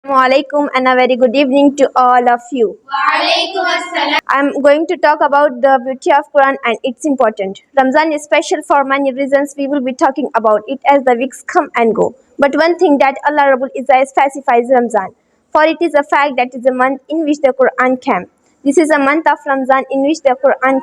Alaikum and a very good evening to all of you. I'm going to talk about the beauty of Quran and its importance. Ramzan is special for many reasons. We will be talking about it as the weeks come and go. But one thing that Allah Rabbul Izzah specifies Ramzan, for it is a fact that is a month in which the Quran came. This is a month of Ramzan in which the Quran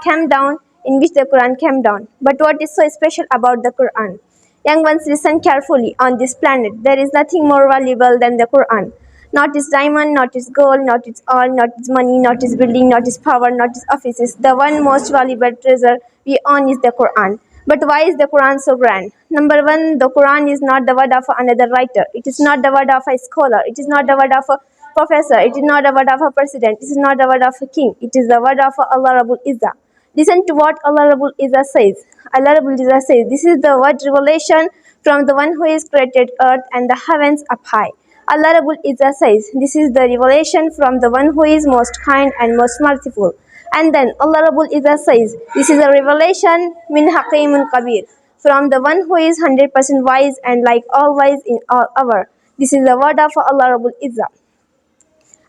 came down, But what is so special about the Quran? Young ones, listen carefully. On this planet, there is nothing more valuable than the Quran. Not its diamond, not its gold, not its oil, not its money, not its building, not its power, not its offices. The one most valuable treasure we own is the Quran. But why is the Quran so grand? Number one, the Quran is not the word of another writer. It is not the word of a scholar. It is not the word of a professor. It is not the word of a president. It is not the word of a king. It is the word of Allah Rabbul Izzah. Listen to what Allah Rabbul Izzah says. Allah Rabbul Izzah says, this is the word revelation from the one who is created earth and the heavens up high. Allah Rabbul Izzah says, this is the revelation from the one who is most kind and most merciful. And then Allah Rabbul Izzah says, this is a revelation min haqimun kabir, from the one who is 100% wise and like all wise in all hour. This is the word of Allah Rabbul Izzah.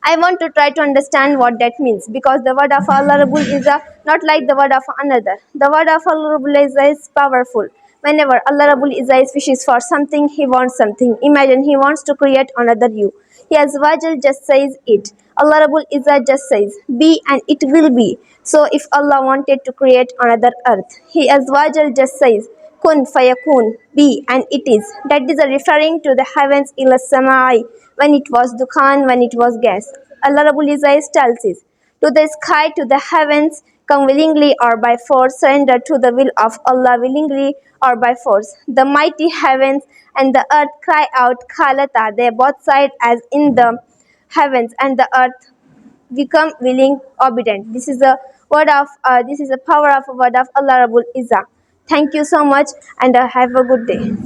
I want to try to understand what that means, because the word of Allah Rabbul Izzah not like the word of another. The word of Allah Rabbul Izzah is powerful. Whenever Allah Rabbul Izzah wishes for something, He wants something. Imagine He wants to create another you. He Azwajal just says it. Allah Rabbul Izzah just says, be and it will be. So if Allah wanted to create another earth, He Azwajal just says, kun fayakun, be and it is. That is referring to the heavens ila samai, when it was dukhan, when it was gas. Allah Rabbul Izzah tells us, to the sky, to the heavens, come willingly or by force, surrender to the will of Allah willingly or by force. The mighty heavens and the earth cry out, Khalata, they both side as in the heavens and the earth become willing, obedient. This is a power of a word of Allah Rabbul Izzah. Thank you so much and have a good day.